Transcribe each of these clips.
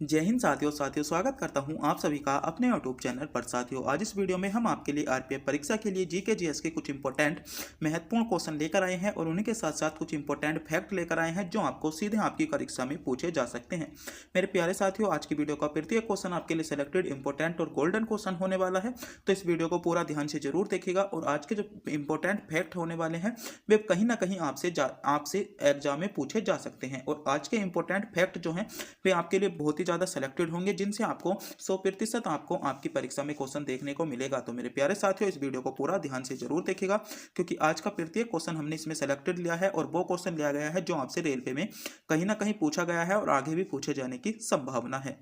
जय हिंद साथियों स्वागत करता हूं आप सभी का अपने यूट्यूब चैनल पर। साथियों, आज इस वीडियो में हम आपके लिए आरपीएफ परीक्षा के लिए जीके जीएस के कुछ इंपॉर्टेंट महत्वपूर्ण क्वेश्चन लेकर आए हैं और उन्हीं के साथ साथ कुछ इंपॉर्टेंट फैक्ट लेकर आए हैं जो आपको सीधे आपकी परीक्षा में पूछे जा सकते हैं। मेरे प्यारे साथियों, आज की वीडियो का प्रत्येक क्वेश्चन आपके लिए सिलेक्टेड इंपॉर्टेंट और गोल्डन क्वेश्चन होने वाला है, तो इस वीडियो को पूरा ध्यान से जरूर देखिएगा। और आज के जो इंपॉर्टेंट फैक्ट होने वाले हैं वे कहीं ना कहीं आपसे एग्जाम में पूछे जा सकते हैं। और आज के इंपॉर्टेंट फैक्ट जो हैं वे आपके लिए बहुत ही ज़्यादा सेलेक्टेड होंगे, जिनसे आपको 100% आपको आपकी परीक्षा में क्वेश्चन देखने को मिलेगा। तो मेरे प्यारे साथियों, इस वीडियो को पूरा ध्यान से जरूर देखिएगा, क्योंकि आज का प्रत्येक क्वेश्चन हमने इसमें सेलेक्टेड लिया है और वो क्वेश्चन लिया गया है जो आपसे रेलवे में कहीं ना कहीं पूछा गया है और आगे भी पूछे जाने की संभावना है।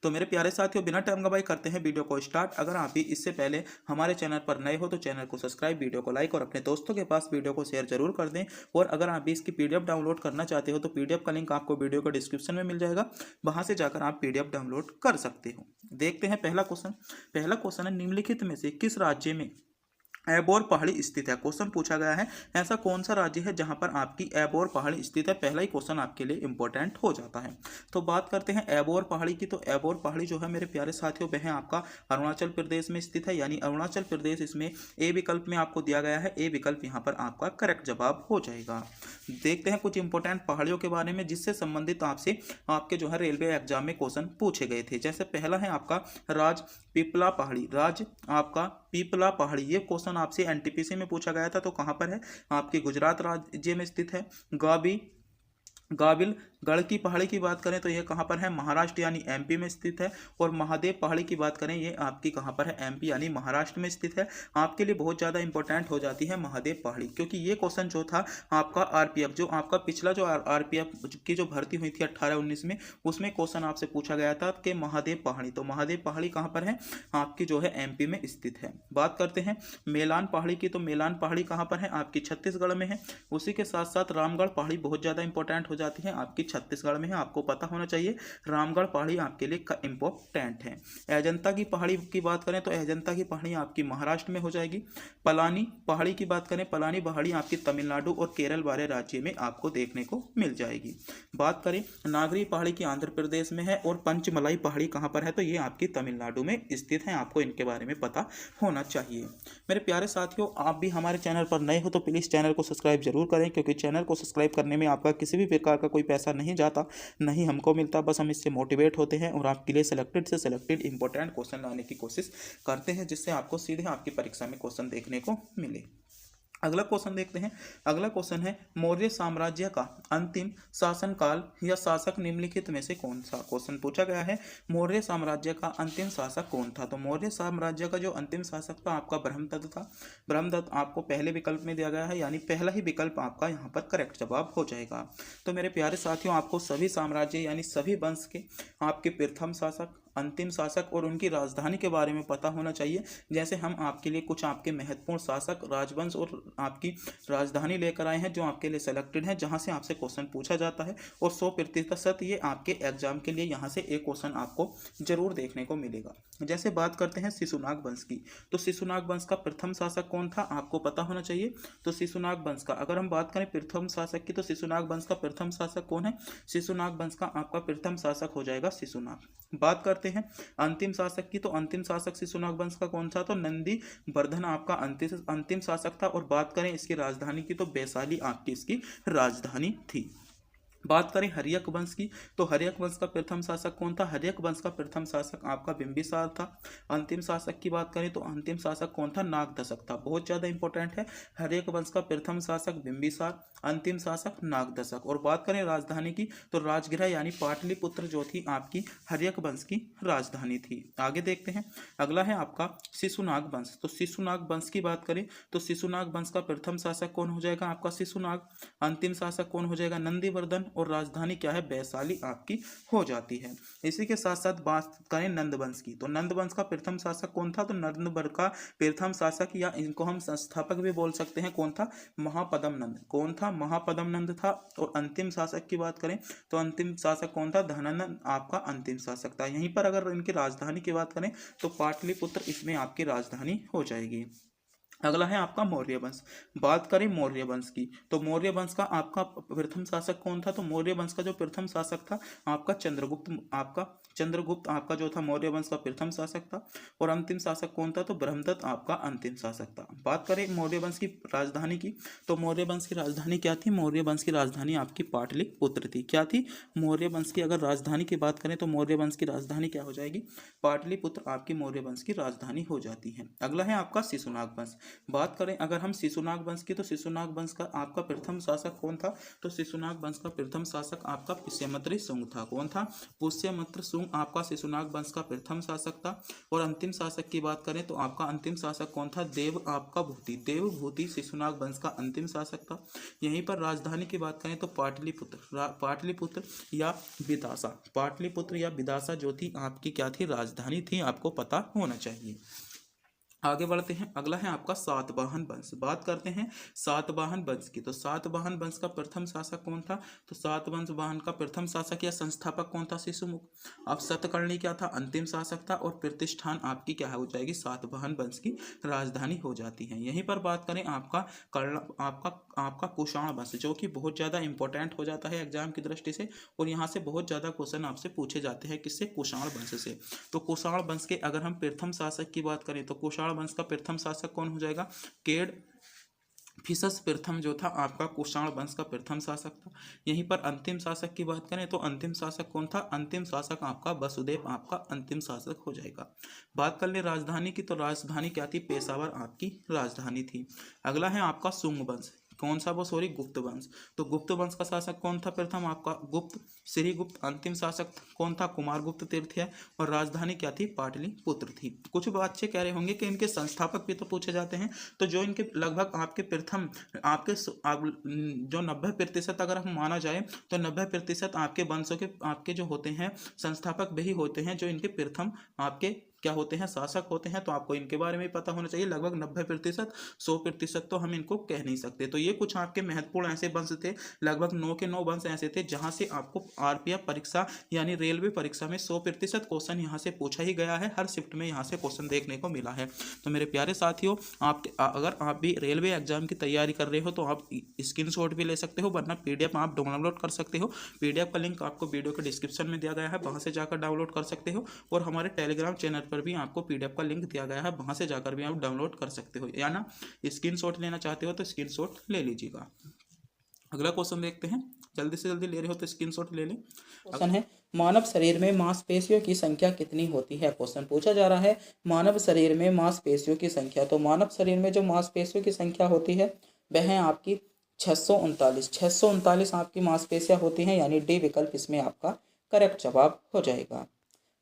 तो मेरे प्यारे साथियों, बिना टाइम गवाए करते हैं वीडियो को स्टार्ट। अगर आप भी इससे पहले हमारे चैनल पर नए हो तो चैनल को सब्सक्राइब, वीडियो को लाइक और अपने दोस्तों के पास वीडियो को शेयर जरूर कर दें। और अगर आप भी इसकी पीडीएफ डाउनलोड करना चाहते हो तो पीडीएफ का लिंक आपको वीडियो के डिस्क्रिप्शन में मिल जाएगा, वहां से जाकर आप पीडीएफ डाउनलोड कर सकते हो। देखते हैं पहला क्वेश्चन है, निम्नलिखित में से किस राज्य में एबोर पहाड़ी स्थित है। क्वेश्चन पूछा गया है ऐसा कौन सा राज्य है जहां पर आपकी एबोर पहाड़ी स्थित है। पहला ही क्वेश्चन आपके लिए इंपॉर्टेंट हो जाता है। तो बात करते हैं एबोर पहाड़ी की। तो एबोर पहाड़ी जो है मेरे प्यारे साथियों वह आपका अरुणाचल प्रदेश में स्थित है, यानी अरुणाचल प्रदेश इसमें ए विकल्प में आपको दिया गया है। ए विकल्प यहाँ पर आपका करेक्ट जवाब हो जाएगा। देखते हैं कुछ इंपॉर्टेंट पहाड़ियों के बारे में जिससे संबंधित आपसे आपके जो है रेलवे एग्जाम में क्वेश्चन पूछे गए थे। जैसे पहला है आपका राज पीपला पहाड़ी। राज आपका पीपला पहाड़ी, ये क्वेश्चन आपसे एनटीपीसी में पूछा गया था। तो कहां पर है, आपकी गुजरात राज्य में स्थित है। गाबिल गढ़ की पहाड़ी की बात करें तो ये कहाँ पर है, महाराष्ट्र यानी एमपी में स्थित है। और महादेव पहाड़ी की बात करें ये आपकी कहाँ पर है, एमपी यानी महाराष्ट्र में स्थित है। आपके लिए बहुत ज़्यादा इंपॉर्टेंट हो जाती है महादेव पहाड़ी, क्योंकि ये क्वेश्चन जो था आपका आरपीएफ जो आपका पिछला जो आरपीएफ की जो भर्ती हुई थी 18-19 में, उसमें क्वेश्चन आपसे पूछा गया था कि महादेव पहाड़ी। तो महादेव पहाड़ी कहाँ पर है, आपकी जो है एमपी में स्थित है। बात करते हैं मेलान पहाड़ी की। तो मेलान पहाड़ी कहाँ पर है, आपकी छत्तीसगढ़ में है। उसी के साथ साथ रामगढ़ पहाड़ी बहुत ज़्यादा इंपॉर्टेंट हो जाती है, आपकी छत्तीसगढ़ में है। आपको पता होना चाहिए रामगढ़ पहाड़ी आपके लिए इंपॉर्टेंट है। अजंता की पहाड़ी की बात करें तो अजंता की पहाड़ी आपकी महाराष्ट्र में हो जाएगी। पलानी पहाड़ी की बात करें, पलानी पहाड़ी आपकी तमिलनाडु और केरल वाले राज्य में आपको देखने को मिल जाएगी। बात करें नागरी पहाड़ी की, आंध्र प्रदेश में है। और पंचमलाई पहाड़ी कहाँ पर है, तो ये आपकी तमिलनाडु में स्थित है। आपको इनके बारे में पता होना चाहिए। मेरे प्यारे साथियों, आप भी हमारे चैनल पर नए हो तो प्लीज़ चैनल को सब्सक्राइब जरूर करें, क्योंकि चैनल को सब्सक्राइब करने में आपका किसी भी प्रकार का कोई पैसा नहीं जाता, नहीं हमको मिलता। बस हम इससे मोटिवेट होते हैं और आपके लिए सेलेक्टेड इंपॉर्टेंट क्वेश्चन लाने की कोशिश करते हैं, जिससे आपको सीधे आपकी परीक्षा में क्वेश्चन देखने को मिले। अगला क्वेश्चन देखते हैं। अगला क्वेश्चन है, मौर्य साम्राज्य का अंतिम शासनकाल या शासक निम्नलिखित में से कौन सा। क्वेश्चन पूछा गया है मौर्य साम्राज्य का अंतिम शासक कौन था। तो मौर्य साम्राज्य का जो अंतिम शासक था आपका ब्रह्मदत्त था। ब्रह्मदत्त आपको पहले विकल्प में दिया गया है, यानी पहला ही विकल्प आपका यहाँ पर करेक्ट जवाब हो जाएगा। तो मेरे प्यारे साथियों, आपको सभी साम्राज्य यानी सभी वंश के आपके प्रथम शासक, अंतिम शासक और उनकी राजधानी के बारे में पता होना चाहिए। जैसे हम आपके लिए कुछ आपके महत्वपूर्ण शासक, राजवंश और आपकी राजधानी लेकर आए हैं जो आपके लिए सेलेक्टेड हैं, जहां से आपसे क्वेश्चन पूछा जाता है। और 100% ये आपके एग्जाम के लिए यहाँ से एक क्वेश्चन आपको जरूर देखने को मिलेगा। जैसे बात करते हैं शिशुनाग वंश की। तो शिशुनाग वंश का प्रथम शासक कौन था, आपको पता होना चाहिए। तो शिशुनाग वंश का अगर हम बात करें प्रथम शासक की, तो शिशुनाग वंश का प्रथम शासक कौन है, शिशुनाग वंश का आपका प्रथम शासक हो जाएगा शिशुनाग। बात करते हैं अंतिम शासक की। तो अंतिम शासक शिशुनाग वंश का कौन सा, तो नंदी वर्धन आपका अंतिम शासक था। और बात करें इसकी राजधानी की, तो वैशाली आपकी इसकी राजधानी थी। बात करें हर्यक वंश की, तो हर्यक वंश का प्रथम शासक कौन था, हर्यक वंश का प्रथम शासक आपका बिंबिसार था। अंतिम शासक की बात करें तो अंतिम शासक कौन था, नागदशक था। बहुत ज़्यादा इंपॉर्टेंट है, हर्यक वंश का प्रथम शासक बिंबिसार, अंतिम शासक नागदशक। और बात करें राजधानी की, तो राजगृह यानी पाटलिपुत्र जो थी आपकी हर्यक वंश की राजधानी थी। आगे देखते हैं, अगला है आपका शिशुनाग वंश। तो शिशुनाग वंश की बात करें तो शिशुनाग वंश का प्रथम शासक कौन हो जाएगा, आपका शिशुनाग। अंतिम शासक कौन हो जाएगा, नंदीवर्धन। और राजधानी क्या है, वैशाली आपकी हो जाती है। इसी के साथ साथ बात करें नंदवंश की, तो नंदवंश का प्रथम शासक कौन था, तो नंदवर्ष का प्रथम शासक या इनको हम संस्थापक भी बोल सकते हैं, कौन था, महापद्म नंद। कौन था, महापद्म नंद था। और अंतिम शासक की बात करें तो अंतिम शासक कौन था, धनानंद आपका अंतिम शासक था। यहीं पर अगर इनकी राजधानी की बात करें तो पाटलिपुत्र इसमें आपकी राजधानी हो जाएगी। अगला है आपका मौर्य वंश। बात करें मौर्य वंश की, तो मौर्य वंश का आपका प्रथम शासक कौन था? तो मौर्य वंश का जो प्रथम शासक था आपका चंद्रगुप्त आपका जो था मौर्य वंश का प्रथम शासक था। और अंतिम शासक कौन था? तो ब्रह्मदत्त आपका अंतिम शासक था। बात करें मौर्य वंश की राजधानी की, तो मौर्य वंश की राजधानी क्या थी? मौर्य वंश की राजधानी आपकी पाटलिपुत्र थी। क्या थी? मौर्य वंश की अगर राजधानी की बात करें तो मौर्य वंश की राजधानी क्या हो जाएगी? पाटलिपुत्र आपकी मौर्य वंश की राजधानी हो जाती है। अगला है आपका शिशुनाग वंश। बात करें अगर हम शिशुनाग वंश की, तो शिशुनाग वंश का आपका प्रथम शासक कौन था? तो शिशुनाग वंश का प्रथम शासक आपका पुष्यमित्र शुंग था। कौन था? पुष्यमित्र शुंग आपका शिशुनाग वंश का प्रथम शासक था। और अंतिम शासक की बात करें तो आपका अंतिम शासक कौन था? देवभूति शिशुनाग वंश का अंतिम शासक था। यहीं पर राजधानी की बात करें तो पाटलिपुत्र या विदासा जो थी आपकी क्या थी? राजधानी थी, आपको पता होना चाहिए। आगे बढ़ते हैं, अगला है आपका सातवाहन वंश। बात करते हैं सातवाहन वंश की, तो सातवाहन वंश का प्रथम शासक कौन था? तो सातवाहन का प्रथम शासक या संस्थापक कौन था? शिशुमुख। अब सतकर्णी क्या था? अंतिम शासक था। और प्रतिष्ठान आपकी क्या हो जाएगी? सातवाहन वंश की राजधानी हो जाती है। यहीं पर बात करें आपका कर्ण आपका कुषाण वंश, जो कि बहुत ज़्यादा इंपॉर्टेंट हो जाता है एग्जाम की दृष्टि से। और यहाँ से बहुत ज़्यादा क्वेश्चन आपसे पूछे जाते हैं। किससे? कुषाण वंश से। तो कुषाण वंश के अगर हम प्रथम शासक की बात करें तो कुषाण वंश का प्रथम शासक कौन हो जाएगा? केड फिसस प्रथम जो था आपका कुषाण वंश का प्रथम शासक था। यहीं पर अंतिम शासक की बात करें तो अंतिम शासक कौन था? अंतिम शासक आपका वसुदेव आपका अंतिम शासक हो जाएगा। बात कर ले राजधानी की, तो राजधानी क्या थी? पेशावर आपकी राजधानी थी। अगला है आपका शुंग वंश। कौन सा? वो सॉरी गुप्त वंश। तो गुप्त वंश का शासक कौन था? प्रथम आपका गुप्त श्रीगुप्त। अंतिम शासक कौन था? कुमारगुप्त तीर्थया। और राजधानी क्या थी? पाटलिपुत्र थी। कुछ बच्चे कह रहे होंगे कि इनके संस्थापक भी तो पूछे जाते हैं, तो जो इनके लगभग आपके प्रथम जो 90% अगर हम माना जाए तो 90% आपके वंशों के आपके जो होते हैं संस्थापक वही होते हैं जो इनके प्रथम आपके क्या होते हैं? शासक होते हैं। तो आपको इनके बारे में पता होना चाहिए। लगभग 90%, 100% तो हम इनको कह नहीं सकते। तो ये कुछ आपके महत्वपूर्ण ऐसे वंश थे, लगभग 9 के 9 वंश ऐसे थे जहां से आपको आरपीएफ परीक्षा यानी रेलवे परीक्षा में 100% क्वेश्चन यहाँ से पूछा ही गया है। हर शिफ्ट में यहाँ से क्वेश्चन देखने को मिला है। तो मेरे प्यारे साथियों, अगर आप भी रेलवे एग्जाम की तैयारी कर रहे हो तो आप स्क्रीनशॉट भी ले सकते हो, वरना पीडीएफ आप डाउनलोड कर सकते हो। पीडीएफ का लिंक आपको वीडियो के डिस्क्रिप्शन में दिया गया है, वहां से जाकर डाउनलोड कर सकते हो। और हमारे टेलीग्राम चैनल पर भी आपको पीडीएफ का लिंक दिया गया है, वहां से जाकर भी आप डाउनलोड कर सकते हो। या ना स्क्रीनशॉट लेना चाहते हो तो स्क्रीनशॉट ले लीजिएगा। अगला क्वेश्चन देखते हैं, जल्दी से जल्दी ले रहे हो तो स्क्रीनशॉट ले लें। क्वेश्चन है, मानव शरीर में मांसपेशियों की संख्या कितनी होती है? क्वेश्चन पूछा जा रहा है मानव शरीर में मांसपेशियों की संख्या। तो मानव शरीर में जो मांसपेशियों की संख्या होती है वह है आपकी 639 आपकी मांसपेशियां होती हैं, यानी डी विकल्प इसमें आपका करेक्ट जवाब हो जाएगा।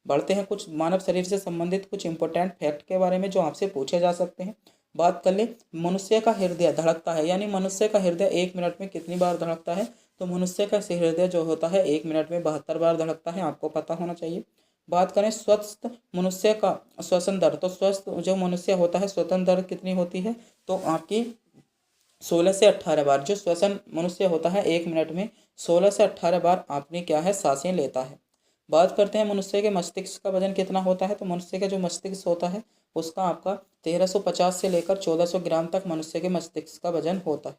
बढ़ते हैं कुछ मानव शरीर से संबंधित कुछ इंपॉर्टेंट फैक्ट के बारे में जो आपसे पूछे जा सकते हैं। बात कर ले, मनुष्य का हृदय धड़कता है, यानी मनुष्य का हृदय 1 मिनट में कितनी बार धड़कता है? तो मनुष्य का हृदय जो होता है 1 मिनट में 72 बार धड़कता है, आपको पता होना चाहिए। बात करें स्वस्थ मनुष्य का श्वसन दर, तो स्वस्थ जो मनुष्य होता है श्वसन दर कितनी होती है? तो आपकी 16 से 18 बार। जो श्वसन मनुष्य होता है 1 मिनट में 16 से 18 बार आपने क्या है? सांसें लेता है। बात करते हैं मनुष्य के मस्तिष्क का वजन कितना होता है? तो मनुष्य का जो मस्तिष्क होता है उसका आपका 1350 से लेकर 1400 ग्राम तक मनुष्य के मस्तिष्क का वजन होता है।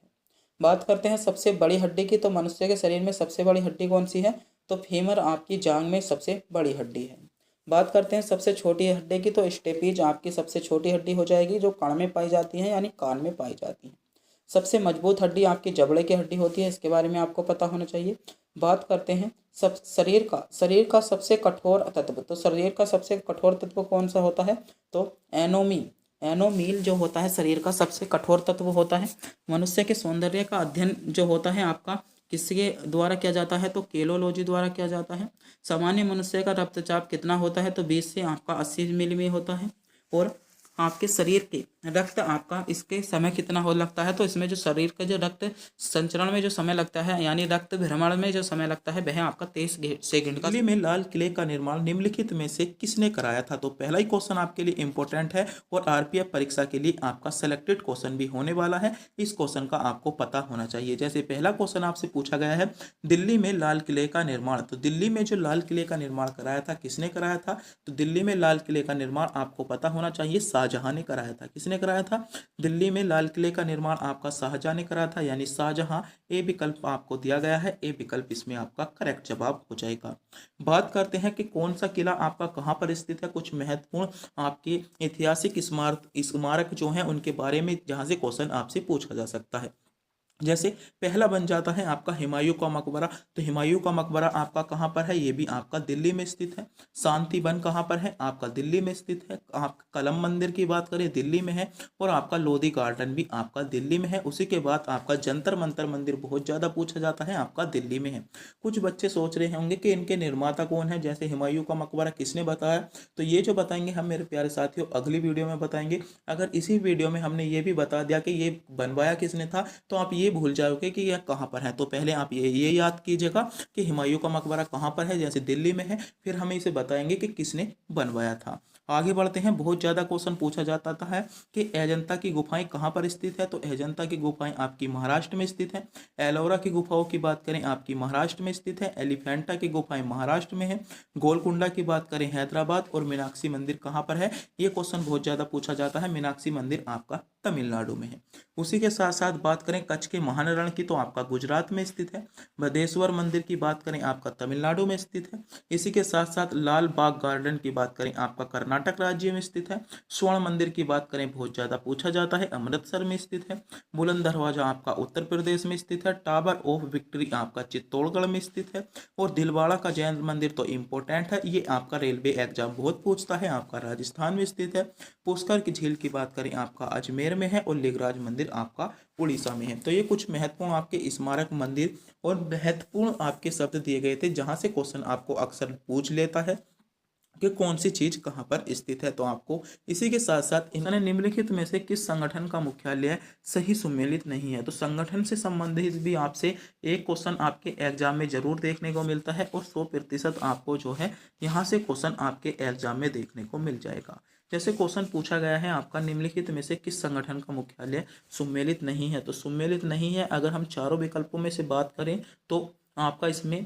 बात करते हैं सबसे बड़ी हड्डी की, तो मनुष्य के शरीर में सबसे बड़ी हड्डी कौन सी है? तो फीमर आपकी जांग में सबसे बड़ी हड्डी है। बात करते हैं सबसे छोटी हड्डी की, तो स्टेपीज आपकी सबसे छोटी हड्डी हो जाएगी, जो कण में पाई जाती है यानी कान में पाई जाती है। सबसे मजबूत हड्डी आपकी जबड़े की हड्डी होती है, इसके बारे में आपको पता होना चाहिए। बात करते हैं सब शरीर का सबसे कठोर तत्व, तो शरीर का सबसे कठोर तत्व कौन सा होता है? तो एनोमील जो होता है शरीर का सबसे कठोर तत्व होता है। मनुष्य के सौंदर्य का अध्ययन जो होता है आपका किसके द्वारा किया जाता है? तो केलोलॉजी द्वारा किया जाता है। सामान्य मनुष्य का रक्तचाप कितना होता है? तो 20 से आपका 80 मिली में होता है। और आपके शरीर के रक्त आपका इसके समय कितना हो लगता है? तो इसमें जो शरीर का जो रक्त संचरण में जो समय लगता है यानी रक्त भ्रमण में जो समय लगता है वह आपका 23 सेकंड का। दिल्ली में लाल किले का निर्माण निम्नलिखित में से किसने कराया था? तो पहला ही क्वेश्चन आपके लिए इंपॉर्टेंट है और आरपीएफ परीक्षा के लिए आपका सेलेक्टेड क्वेश्चन भी होने वाला है। इस क्वेश्चन का आपको पता होना चाहिए। जैसे पहला क्वेश्चन आपसे पूछा गया है दिल्ली में लाल किले का निर्माण, तो दिल्ली में जो लाल किले का निर्माण कराया था किसने कराया था? तो दिल्ली में लाल किले का निर्माण आपको पता होना चाहिए शाहजहां ने कराया था। किसने किसने कराया था? दिल्ली में लाल किले का निर्माण आपका शाहजहां ने कराया था, यानी शाहजहां। ए विकल्प आपको दिया गया है, ए विकल्प इसमें आपका करेक्ट जवाब हो जाएगा। बात करते हैं कि कौन सा किला आपका कहाँ पर स्थित है। कुछ महत्वपूर्ण आपके ऐतिहासिक स्मारक जो हैं उनके बारे में, जहाँ से क्वेश्चन आपसे पूछा जा सकता है। जैसे पहला बन जाता है आपका हुमायूं का मकबरा। तो हुमायूं का मकबरा आपका कहाँ पर है? ये भी आपका दिल्ली में स्थित है। शांति वन कहाँ पर है? आपका दिल्ली में स्थित है। आप कलम मंदिर की बात करें, दिल्ली में है। और आपका लोधी गार्डन भी आपका दिल्ली में है। उसी के बाद आपका जंतर मंतर मंदिर बहुत ज़्यादा पूछा जाता है, आपका दिल्ली में है। कुछ बच्चे सोच रहे होंगे कि इनके निर्माता कौन है, जैसे हुमायूं का मकबरा किसने बताया। तो ये जो बताएंगे हम मेरे प्यारे साथियों अगली वीडियो में बताएंगे। अगर इसी वीडियो में हमने ये भी बता दिया कि ये बनवाया किसने था, तो आप ये भूल जाओगे कि यह कहाँ पर है। तो पहले आप ये याद कीजिएगा कि हुमायूं का मकबरा कहाँ पर है, जैसे दिल्ली में है। फिर हम इसे बताएंगे कि किसने बनवाया था। आगे बढ़ते हैं। बहुत ज़्यादा क्वेश्चन पूछा जाता है कि अजंता की गुफाएं कहाँ पर स्थित है। तो अजंता की गुफाएं आपकी महाराष्ट्र में स्थित है। एलोरा की गुफाओं की बात करें, आपकी महाराष्ट्र में स्थित है। एलिफेंटा की गुफाएं महाराष्ट्र में है। गोलकुंडा की बात करें हैदराबाद। और मीनाक्षी मंदिर कहाँ पर है? ये क्वेश्चन बहुत ज़्यादा पूछा जाता है। मीनाक्षी मंदिर आपका तमिलनाडु में है। उसी के साथ साथ बात करें कच्छ के महान रण की, तो आपका गुजरात में स्थित है। बदेश्वर मंदिर की बात करें, आपका तमिलनाडु में स्थित है। इसी के साथ साथ लाल बाग गार्डन की बात करें, आपका कर्नाटक राज्य में स्थित है। स्वर्ण मंदिर की बात करें, बहुत ज्यादा पूछा जाता है, अमृतसर में स्थित है। बुलंद दरवाजा आपका उत्तर प्रदेश में स्थित है। टावर ऑफ विक्ट्री आपका चित्तौड़गढ़ में स्थित है। और दिलवाड़ा का जैन मंदिर तो इम्पोर्टेंट है, ये आपका रेलवे एग्जाम बहुत पूछता है, आपका राजस्थान में स्थित है। पुष्कर की झील की बात करें, आपका अजमेर में है। और लिंगराज मंदिर आपका उड़ीसा में है। तो ये कुछ महत्वपूर्ण आपके स्मारक, मंदिर और महत्वपूर्ण आपके शब्द दिए गए थे, जहां से क्वेश्चन आपको अक्सर पूछ लेता है कि कौन सी चीज कहां पर स्थित है। तो आपको इसी के साथ साथ इन्होंने निम्नलिखित में से किस संगठन का मुख्यालय सही सुमेलित नहीं है। तो संगठन से संबंधित भी आपसे एक क्वेश्चन आपके एग्जाम में जरूर देखने को मिलता है। और 100% आपको जो है यहाँ से क्वेश्चन आपके एग्जाम में देखने को मिल जाएगा। जैसे क्वेश्चन पूछा गया है आपका, निम्नलिखित में से किस संगठन का मुख्यालय सुमेलित नहीं है। तो सुमेलित नहीं है, अगर हम चारों विकल्पों में से बात करें तो आपका इसमें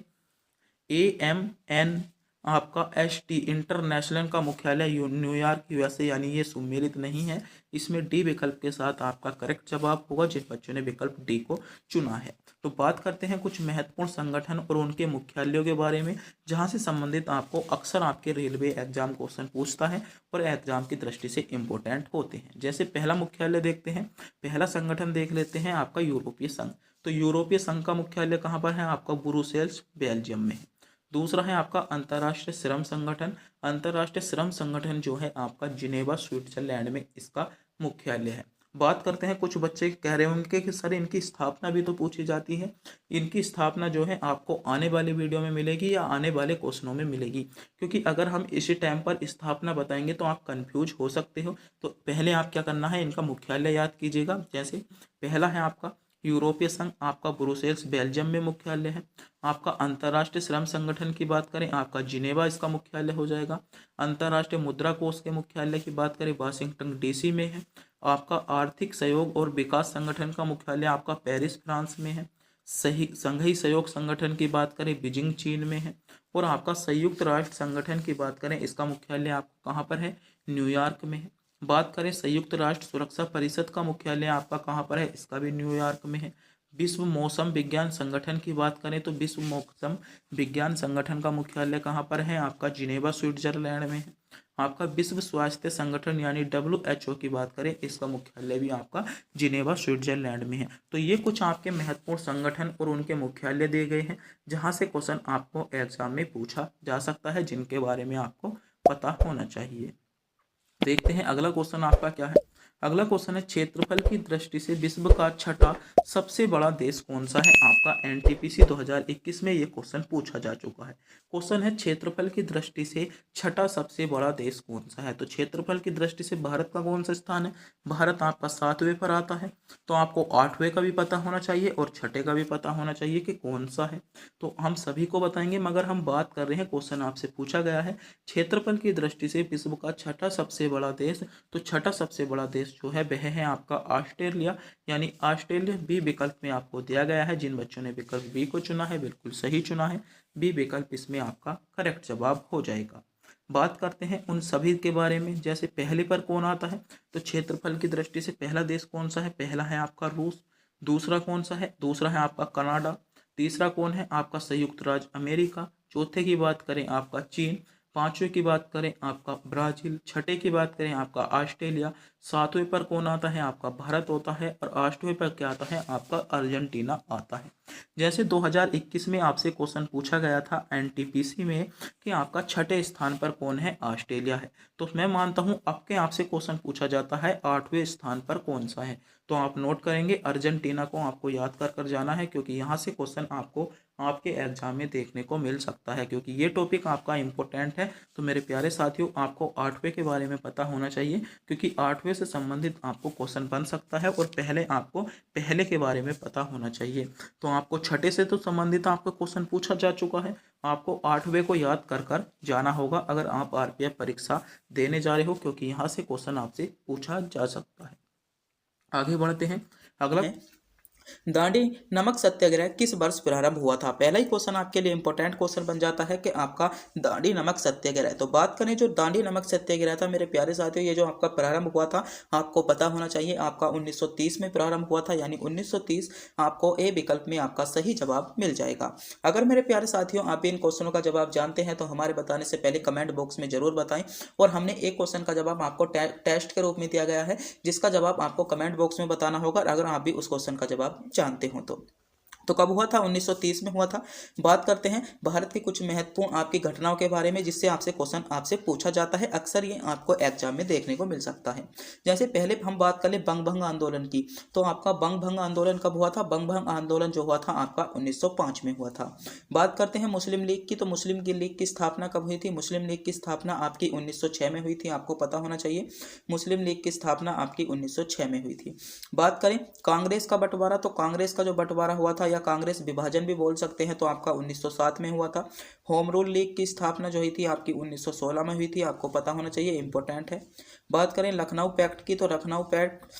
AMN, आपका ST इंटरनेशनल का मुख्यालय न्यूयॉर्क USA, यानी ये सुमेलित नहीं है। इसमें डी विकल्प के साथ आपका करेक्ट जवाब होगा, जिन बच्चों ने विकल्प डी को चुना है। तो बात करते हैं कुछ महत्वपूर्ण संगठन और उनके मुख्यालयों के बारे में, जहां से संबंधित आपको अक्सर आपके रेलवे एग्जाम क्वेश्चन पूछता है और एग्जाम की दृष्टि से इंपॉर्टेंट होते हैं। जैसे पहला मुख्यालय देखते हैं, पहला संगठन देख लेते हैं आपका यूरोपीय संघ। तो यूरोपीय संघ का मुख्यालय कहाँ पर है? आपका ब्रुसेल्स बेल्जियम में है। दूसरा है आपका अंतर्राष्ट्रीय श्रम संगठन। अंतर्राष्ट्रीय श्रम संगठन जो है आपका जिनेवा स्विट्जरलैंड में इसका मुख्यालय है। बात करते हैं, कुछ बच्चे कह रहे होंगे कि सर इनकी स्थापना भी तो पूछी जाती है। इनकी स्थापना जो है आपको आने वाले वीडियो में मिलेगी या आने वाले क्वेश्चनों में मिलेगी, क्योंकि अगर हम इसी टाइम पर स्थापना बताएंगे तो आप कंफ्यूज हो सकते हो। तो पहले आप क्या करना है, इनका मुख्यालय याद कीजिएगा। जैसे पहला है आपका यूरोपीय संघ, आपका ब्रुसेल्स बेल्जियम में मुख्यालय है। आपका अंतर्राष्ट्रीय श्रम संगठन की बात करें, आपका जिनेवा इसका मुख्यालय हो जाएगा। अंतर्राष्ट्रीय मुद्रा कोष के मुख्यालय की बात करें, वाशिंगटन DC में है। आपका आर्थिक सहयोग और विकास संगठन का मुख्यालय आपका पेरिस फ्रांस में है। सही संघीय सहयोग संगठन की बात करें, बीजिंग चीन में है। और आपका संयुक्त राष्ट्र संगठन की बात करें, इसका मुख्यालय आपका कहाँ पर है? न्यूयॉर्क में है। बात करें संयुक्त राष्ट्र सुरक्षा परिषद का मुख्यालय आपका कहाँ पर है? इसका भी न्यूयॉर्क में है। विश्व मौसम विज्ञान संगठन की बात करें तो विश्व मौसम विज्ञान संगठन का मुख्यालय कहाँ पर है? आपका जिनेवा स्विट्जरलैंड में है। आपका विश्व स्वास्थ्य संगठन यानी WHO की बात करें, इसका मुख्यालय भी आपका जिनेवा स्विट्जरलैंड में है। तो ये कुछ आपके महत्वपूर्ण संगठन और उनके मुख्यालय दिए गए हैं, जहाँ से क्वेश्चन आपको एग्जाम में पूछा जा सकता है, जिनके बारे में आपको पता होना चाहिए। देखते हैं अगला क्वेश्चन आपका क्या है। अगला क्वेश्चन है, क्षेत्रफल की दृष्टि से विश्व का छठा सबसे बड़ा देश कौन सा है? आपका NTPC 2021 में ये क्वेश्चन पूछा जा चुका है। क्वेश्चन है क्षेत्रफल की दृष्टि से छठा सबसे बड़ा देश कौन सा है? तो क्षेत्रफल की दृष्टि से भारत का कौन सा स्थान है? भारत आपका 7वें पर आता है। तो आपको 8वें का भी पता होना चाहिए और छठे का भी पता होना चाहिए कि कौन सा है। तो हम सभी को बताएंगे, मगर हम बात कर रहे हैं, क्वेश्चन आपसे पूछा गया है क्षेत्रफल की दृष्टि से विश्व का छठा सबसे बड़ा देश। तो छठा सबसे बड़ा देश जो है वह है आपका ऑस्ट्रेलिया, यानी ऑस्ट्रेलिया बी विकल्प में आपको दिया गया है। जिन बच्चों ने विकल्प बी को चुना है बिल्कुल सही चुना है, बी विकल्प इसमें आपका करेक्ट जवाब हो जाएगा। बात करते हैं उन सभी के बारे में। जैसे पहले पर कौन आता है, तो क्षेत्रफल की दृष्टि से पहला देश कौन सा है, पहला है आपका रूस। दूसरा कौन सा है, दूसरा है आपका कनाडा। तीसरा कौन है, आपका संयुक्त राज्य अमेरिका। चौथे की बात करें आपका चीन। पांचवें की बात करें आपका ब्राजील। छठे की बात करें आपका ऑस्ट्रेलिया। सातवें पर कौन आता है, आपका भारत होता है। और आठवें पर क्या आता है, आपका अर्जेंटीना आता है। जैसे 2021 में आपसे क्वेश्चन पूछा गया था एनटीपीसी में कि आपका छठे स्थान पर कौन है, ऑस्ट्रेलिया है। तो मैं मानता हूं अब के आपसे क्वेश्चन पूछा जाता है आठवें स्थान पर कौन सा है, तो आप नोट करेंगे अर्जेंटीना को आपको याद कर कर जाना है, क्योंकि यहाँ से क्वेश्चन आपको आपके एग्जाम में देखने को मिल सकता है, क्योंकि ये टॉपिक आपका इंपॉर्टेंट है। तो मेरे प्यारे साथियों, आपको आठवें के बारे में पता होना चाहिए, क्योंकि आठवें से संबंधित आपको क्वेश्चन बन सकता है और पहले आपको पहले के बारे में पता होना चाहिए। तो आपको छठे से तो संबंधित आपका क्वेश्चन पूछा जा चुका है, आपको आठवें को याद कर कर जाना होगा अगर आप आरपीएफ परीक्षा देने जा रहे हो, क्योंकि यहाँ से क्वेश्चन आपसे पूछा जा सकता है। आगे बढ़ते हैं। अगला दांडी नमक सत्याग्रह किस वर्ष प्रारंभ हुआ था। पहला ही क्वेश्चन आपके लिए इंपॉर्टेंट क्वेश्चन बन जाता है कि आपका दांडी नमक सत्याग्रह। तो बात करें जो दांडी नमक सत्याग्रह था मेरे प्यारे साथियों, ये जो आपका प्रारंभ हुआ था आपको पता होना चाहिए, आपका 1930 में प्रारंभ हुआ था, यानी 1930 आपको ए विकल्प में आपका सही जवाब मिल जाएगा। अगर मेरे प्यारे साथियों आप इन क्वेश्चनों का जवाब जानते हैं तो हमारे बताने से पहले कमेंट बॉक्स में जरूर बताएं। और हमने एक क्वेश्चन का जवाब आपको टेस्ट के रूप में दिया गया है, जिसका जवाब आपको कमेंट बॉक्स में बताना होगा अगर आप भी उस क्वेश्चन का जवाब जानते हो तो कब हुआ था, 1930 में हुआ था। बात करते हैं भारत की कुछ महत्वपूर्ण आपकी घटनाओं के बारे में, जिससे आपसे क्वेश्चन आपसे पूछा जाता है, अक्सर ये आपको एग्जाम में देखने को मिल सकता है। जैसे पहले हम बात कर ले बंग भंग आंदोलन की, तो आपका बंग भंग आंदोलन कब हुआ था, बंग भंग आंदोलन जो हुआ था आपका 1905 में हुआ था। बात करते हैं मुस्लिम लीग की, तो मुस्लिम लीग की स्थापना कब हुई थी, मुस्लिम लीग की स्थापना आपकी 1906 में हुई थी, आपको पता होना चाहिए। मुस्लिम लीग की स्थापना आपकी 1906 में हुई थी। बात करें कांग्रेस का बंटवारा, तो कांग्रेस का जो बंटवारा हुआ था या कांग्रेस विभाजन भी बोल सकते हैं, तो आपका 1907 में हुआ था। होम रूल लीग की स्थापना जो हुई थी आपकी 1916 में हुई थी, आपको पता होना चाहिए, इंपॉर्टेंट है। बात करें लखनऊ पैक्ट की, तो लखनऊ पैक्ट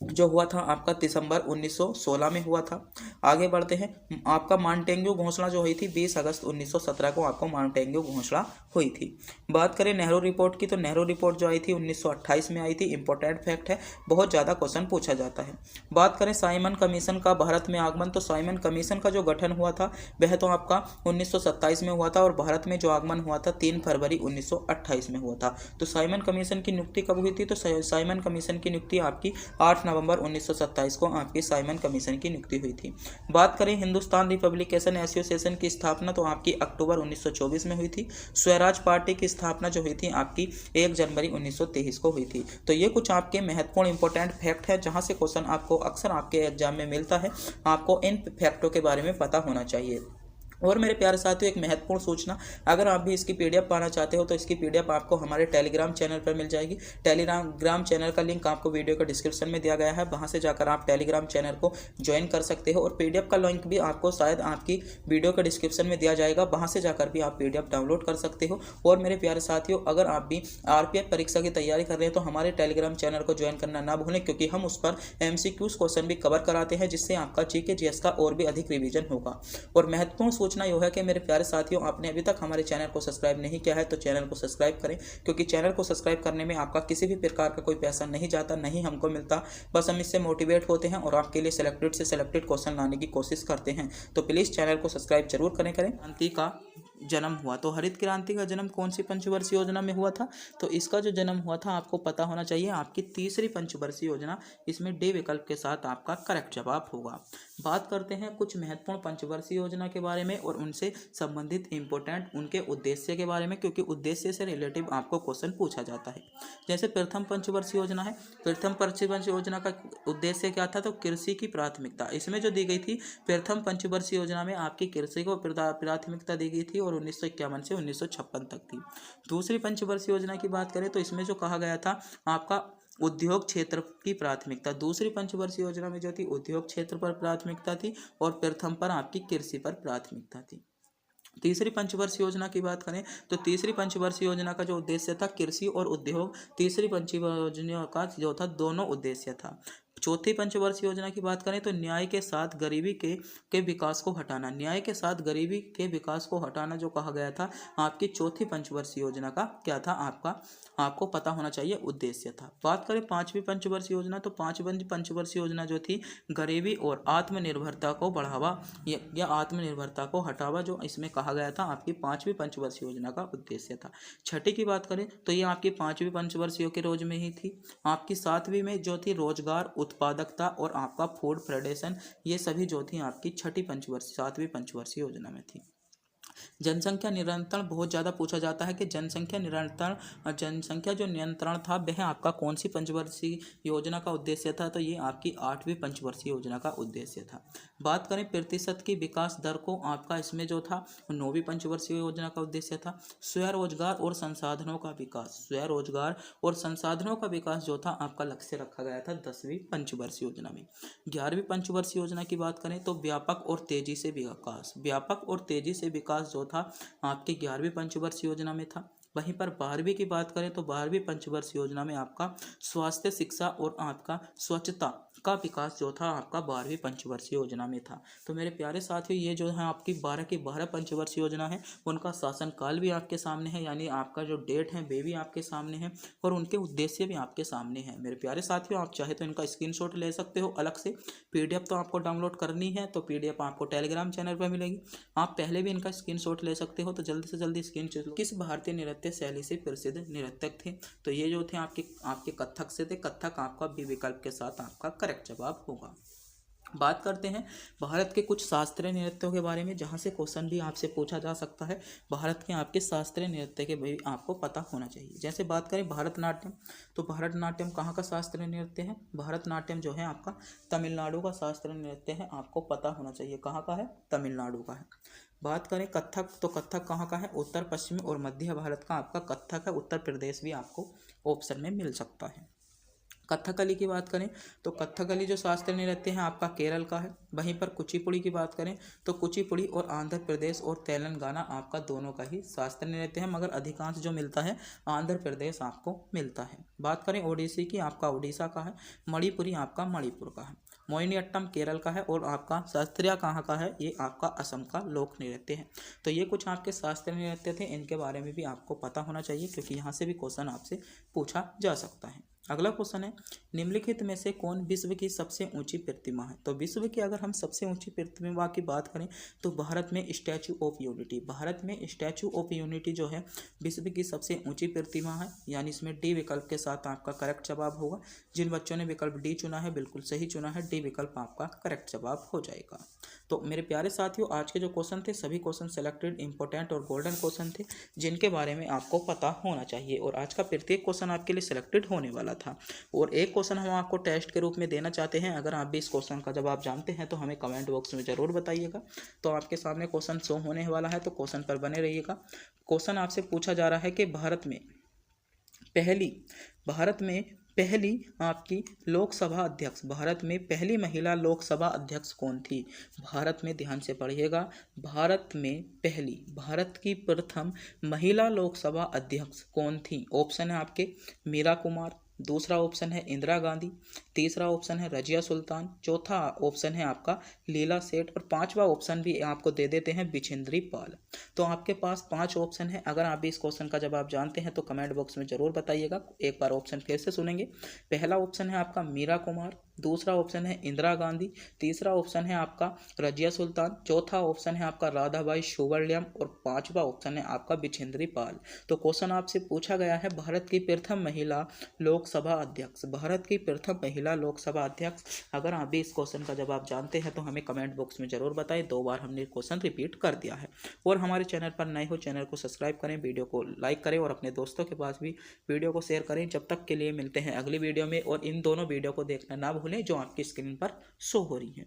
जो हुआ था आपका दिसंबर 1916 में हुआ था। आगे बढ़ते हैं, आपका माउंटेन्यू घोषणा जो हुई थी 20 अगस्त 1917 को आपको माउंटेन्यू घोषणा हुई थी। बात करें नेहरू रिपोर्ट की, तो नेहरू रिपोर्ट जो आई थी 1928 में आई थी, इंपॉर्टेंट फैक्ट है, बहुत ज़्यादा क्वेश्चन पूछा जाता है। बात करें साइमन कमीशन का भारत में आगमन, तो साइमन कमीशन का जो गठन हुआ था वह तो आपका 1927 में हुआ था, और भारत में जो आगमन हुआ था 3 फरवरी 1928 में हुआ था। तो साइमन कमीशन की नियुक्ति कब हुई थी, तो साइमन कमीशन की नियुक्ति आपकी 8 नवंबर 1927 को आपकी साइमन कमीशन की नियुक्ति हुई थी। बात करें हिंदुस्तान रिपब्लिकेशन एसोसिएशन की स्थापना, तो आपकी अक्टूबर 1924 में हुई थी। स्वराज पार्टी की स्थापना जो हुई थी आपकी 1 जनवरी 1923 को हुई थी। तो ये कुछ आपके महत्वपूर्ण इंपॉर्टेंट फैक्ट है, जहां से क्वेश्चन आपको अक्सर आपके एग्जाम में मिलता है, आपको इन फैक्टों के बारे में पता होना चाहिए। और मेरे प्यारे साथियों एक महत्वपूर्ण सूचना, अगर आप भी इसकी पीडीएफ पाना चाहते हो तो इसकी पीडीएफ आपको हमारे टेलीग्राम चैनल पर मिल जाएगी। टेलीग्राम चैनल का लिंक आपको वीडियो के डिस्क्रिप्शन में दिया गया है, वहां से जाकर आप टेलीग्राम चैनल को ज्वाइन कर सकते हो। और पीडीएफ का लिंक भी आपको शायद आपकी वीडियो के डिस्क्रिप्शन में दिया जाएगा, वहां से जाकर भी आप पीडीएफ डाउनलोड कर सकते हो। और मेरे प्यारे साथियों अगर आप भी आरपीएफ परीक्षा की तैयारी कर रहे हैं तो हमारे टेलीग्राम चैनल को ज्वाइन करना ना भूलें, क्योंकि हम उस पर एमसीक्यूज क्वेश्चन भी कवर कराते हैं, जिससे आपका जीके जीएस का और भी अधिक रिवीजन होगा। और महत्वपूर्ण सूचना यह है कि मेरे प्यारे साथियों आपने अभी तक हमारे चैनल को सब्सक्राइब नहीं किया है तो चैनल को सब्सक्राइब करें, क्योंकि चैनल को सब्सक्राइब करने में आपका किसी भी प्रकार का कोई पैसा नहीं जाता, नहीं हमको मिलता, बस हम इससे मोटिवेट होते हैं और आपके लिए सिलेक्टेड से सिलेक्टेड क्वेश्चन लाने की कोशिश करते हैं। तो प्लीज़ चैनल को सब्सक्राइब जरूर करें। क्रांति का जन्म हुआ, तो हरित क्रांति का जन्म कौन सी पंचवर्षीय योजना में हुआ था, तो इसका जो जन्म हुआ था आपको पता होना चाहिए आपकी तीसरी पंचवर्षीय योजना, इसमें डी विकल्प के साथ आपका करेक्ट जवाब होगा। बात करते हैं कुछ महत्वपूर्ण पंचवर्षीय योजना के बारे में और उनसे संबंधित इंपॉर्टेंट उनके उद्देश्य के बारे में, क्योंकि उद्देश्य से रिलेटिव आपको क्वेश्चन पूछा जाता है। जैसे प्रथम पंचवर्षीय योजना है, प्रथम पंचवर्षीय योजना का उद्देश्य क्या था, तो कृषि की प्राथमिकता इसमें जो दी गई थी, प्रथम पंचवर्षीय योजना में आपकी कृषि को प्राथमिकता दी गई थी और 1951 से 1956 तक थी। दूसरी पंचवर्षीय योजना की बात करें तो इसमें जो कहा गया था आपका उद्योग क्षेत्र की प्राथमिकता, दूसरी पंचवर्षीय योजना में जो थी उद्योग क्षेत्र पर प्राथमिकता थी और प्रथम पर आपकी कृषि पर प्राथमिकता थी। तीसरी पंचवर्षीय योजना की बात करें तो तीसरी पंचवर्षीय योजना का जो उद्देश्य था कृषि और उद्योग, तीसरी पंचवर्षीय योजना का जो था दोनों उद्देश्य था। चौथी पंचवर्षीय योजना की बात करें तो न्याय के साथ गरीबी के विकास को हटाना, न्याय के साथ गरीबी के विकास को हटाना जो कहा गया था आपकी चौथी पंचवर्षीय योजना का क्या था, आपको पता होना चाहिए उद्देश्य था। बात करें पांचवी पंचवर्षीय योजना, तो पांचवी पंचवर्षीय योजना जो थी गरीबी और आत्मनिर्भरता को बढ़ावा या आत्मनिर्भरता को हटावा जो इसमें कहा गया था आपकी पांचवी पंचवर्षीय योजना का उद्देश्य था। छठी की बात करें तो ये आपकी पांचवी पंचवर्षीय के रोज में ही थी। आपकी सातवीं में जो थी रोजगार, उत्पादकता और आपका फूड प्रोडक्शन, ये सभी जो थी आपकी छठी पंचवर्षीय सातवीं पंचवर्षीय योजना में थी। जनसंख्या नियंत्रण बहुत ज़्यादा पूछा जाता है कि जनसंख्या जो नियंत्रण था वह आपका कौन सी पंचवर्षीय योजना का उद्देश्य था, तो ये आपकी आठवीं पंचवर्षीय योजना का उद्देश्य था। बात करें प्रतिशत की विकास दर को, आपका इसमें जो था नौवीं पंचवर्षीय योजना का उद्देश्य था। स्वरोजगार और संसाधनों का विकास, स्वरोजगार और संसाधनों का विकास जो था आपका लक्ष्य रखा गया था 10वीं पंचवर्षीय योजना में। 11वीं पंचवर्षीय योजना की बात करें तो व्यापक और तेजी से विकास, व्यापक और तेजी से विकास जो था आपकी 11वीं पंचवर्षीय योजना में था। वहीं पर 12वीं की बात करें तो 12वीं पंचवर्षीय योजना में आपका स्वास्थ्य, शिक्षा और आपका स्वच्छता का विकास जो था आपका 12वीं पंचवर्षीय योजना में था। तो मेरे प्यारे साथियों, ये जो है आपकी 12 की 12 पंचवर्षीय योजना है, उनका शासनकाल भी आपके सामने है, यानी आपका जो डेट है वे भी आपके सामने है और उनके उद्देश्य भी आपके सामने हैं। मेरे प्यारे साथियों, आप चाहे तो इनका स्क्रीनशॉट ले सकते हो अलग से। PDF तो आपको डाउनलोड करनी है, तो PDF आपको टेलीग्राम चैनल पर मिलेगी। आप पहले भी इनका स्क्रीनशॉट ले सकते हो। तो जल्दी से जल्दी स्क्रीनशॉट। किस भारतीय नृत्य शैली से प्रसिद्ध नृत्यक थे, तो ये जो थे आपके कथक से थे। कथक आपका बी विकल्प के साथ आपका करेक्ट जवाब होगा। बात करते हैं भारत के कुछ शास्त्रीय नृत्यों के बारे में, जहाँ से क्वेश्चन भी आपसे पूछा जा सकता है। भारत के आपके शास्त्रीय नृत्य के भी आपको पता होना चाहिए। जैसे बात करें भरतनाट्यम, तो भरतनाट्यम कहाँ का शास्त्रीय नृत्य है? भरतनाट्यम जो है आपका तमिलनाडु का शास्त्रीय नृत्य है, आपको पता होना चाहिए कहाँ का है, तमिलनाडु का है। बात करें कथक, तो कथक कहाँ का है? उत्तर पश्चिम और मध्य भारत का आपका कथक है। उत्तर प्रदेश भी आपको ऑप्शन में मिल सकता है। कथकली की बात करें तो कथकली जो शास्त्रीय नृत्य है आपका केरल का है। वहीं पर कुचिपुड़ी की बात करें तो कुचिपुड़ी और आंध्र प्रदेश और तेलंगाना आपका दोनों का ही शास्त्रीय नृत्य है, मगर अधिकांश जो मिलता है आंध्र प्रदेश आपको मिलता है। बात करें ओडिसी की, आपका उड़ीसा का है। मणिपुरी आपका मणिपुर का है। मोहिनीअट्टम केरल का है और आपका शास्त्रीय कहाँ का है? ये आपका असम का लोक नृत्य है। तो ये कुछ आपके शास्त्रीय नृत्य थे, इनके बारे में भी आपको पता होना चाहिए क्योंकि यहाँ से भी क्वेश्चन आपसे पूछा जा सकता है। अगला क्वेश्चन है, निम्नलिखित में से कौन विश्व की सबसे ऊंची प्रतिमा है? तो विश्व की अगर हम सबसे ऊंची प्रतिमा की बात करें तो भारत में स्टैचू ऑफ यूनिटी, भारत में स्टैचू ऑफ यूनिटी जो है विश्व की सबसे ऊंची प्रतिमा है, यानी इसमें डी विकल्प के साथ आपका करेक्ट जवाब होगा। जिन बच्चों ने विकल्प डी चुना है बिल्कुल सही चुना है, डी विकल्प आपका करेक्ट जवाब हो जाएगा। तो मेरे प्यारे साथियों, आज के जो क्वेश्चन थे सभी क्वेश्चन सेलेक्टेड, इंपॉर्टेंट और गोल्डन क्वेश्चन थे जिनके बारे में आपको पता होना चाहिए, और आज का प्रत्येक क्वेश्चन आपके लिए सिलेक्टेड होने वाला था। और एक क्वेश्चन हम आपको टेस्ट के रूप में देना चाहते हैं। अगर आप भी इस क्वेश्चन का जवाब जानते हैं तो हमें कमेंट बॉक्स में ज़रूर बताइएगा। तो आपके सामने क्वेश्चन शो होने वाला है, तो क्वेश्चन पर बने रहिएगा। क्वेश्चन आपसे पूछा जा रहा है कि भारत में पहली आपकी लोकसभा अध्यक्ष, भारत में पहली महिला लोकसभा अध्यक्ष कौन थी? भारत में, ध्यान से पढ़िएगा, भारत की प्रथम महिला लोकसभा अध्यक्ष कौन थी? ऑप्शन है आपके मीरा कुमार, दूसरा ऑप्शन है इंदिरा गांधी, तीसरा ऑप्शन है रजिया सुल्तान, चौथा ऑप्शन है आपका लीला सेठ और पांचवा ऑप्शन भी आपको दे देते हैं बिछेंद्री पाल। तो आपके पास 5 ऑप्शन है। अगर आप भी इस क्वेश्चन का जवाब जानते हैं तो कमेंट बॉक्स में जरूर बताइएगा। एक बार ऑप्शन फिर से सुनेंगे। पहला ऑप्शन है आपका मीरा कुमार, दूसरा ऑप्शन है इंदिरा गांधी, तीसरा ऑप्शन है आपका रजिया सुल्तान, चौथा ऑप्शन है आपका राधाबाई शुवर्लियम और पांचवा ऑप्शन है आपका बिछेंद्री पाल। तो क्वेश्चन आपसे पूछा गया है भारत की प्रथम महिला लोकसभा अध्यक्ष, भारत की प्रथम महिला लोकसभा अध्यक्ष। अगर आप भी इस क्वेश्चन का जवाब जानते हैं तो हमें कमेंट बॉक्स में जरूर बताएं। 2 बार हमने क्वेश्चन रिपीट कर दिया है। और हमारे चैनल पर नए हो, चैनल को सब्सक्राइब करें, वीडियो को लाइक करें और अपने दोस्तों के पास भी वीडियो को शेयर करें। जब तक के लिए मिलते हैं अगली वीडियो में, और इन दोनों वीडियो को देखना ना भूलें जो आपकी स्क्रीन पर शो हो रही है।